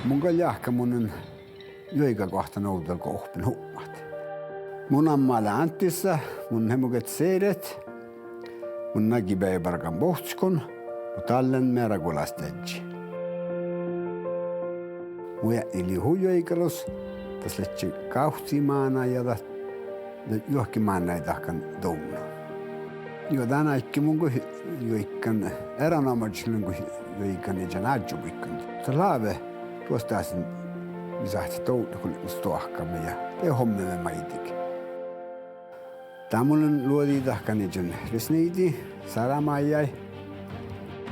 Mun ka jahka mun joiga kohta noudel kohpin hummat. Mun ammalle Anttissa, mun hemuket seiret, mun nägi päiväparkan pohtskon, mun tallen määräkulastetsi. Mun jäili huijoikalus, tässä lähtsi kauhtimaana ja johonkin maana ei tahkan toumna. Jo tänä ikki mun kun joikkan eränomaisille kun joikkan ei sen adjubikkan. Se laave tuosta sen misahti toutu kun tuohkamme ja te hommimme maitikin. Tämmöinen luodi tahkan ei sen resniiti, saramaijai.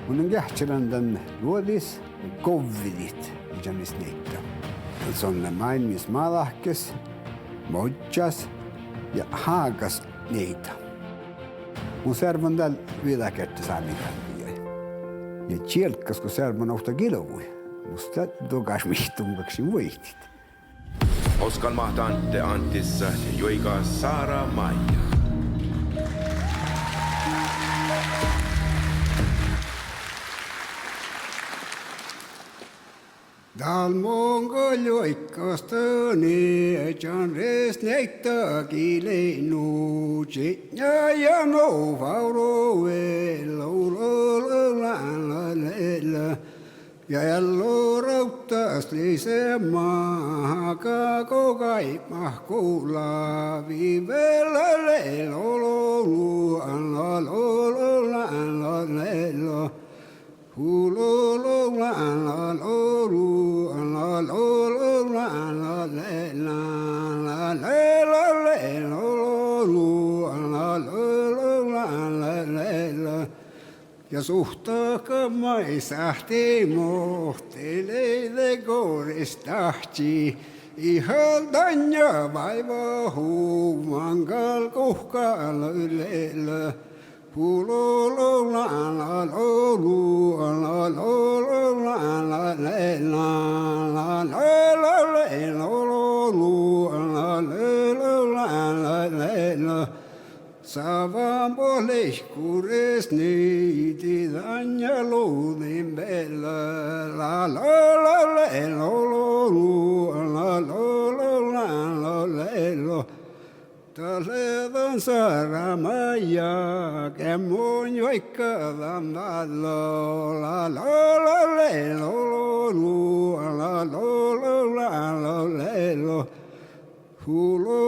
Mun on kähtsälän tän luodis kovvidit ei sen resniittä. Se on main mis maalahkes, modjas ja haakas niitä. Mun servon täällä viidakerta saa mitään. Ja tjelkkas, kun servon ohta kilovui. Musta tokas mihtunkaksi voihtit. Oskan mahtante Anttissa joikaa Saara Maija. Dal mongo joikkastani, jan res neita kile nuji, ja no vauro la ja rauttas lise maaka kokai mahkula vivellä lelolu la Hululu la lolu la lolu la la la la ja suhtaka maisahti mohteleide koristahti ihan ja vaiva huumankal kuhkal ylellä. Hululu la la lolu la lolu la la la la Savan poleskures niiti ja luudin bella la la Talevan saramaja kemon joikkavan la Hulu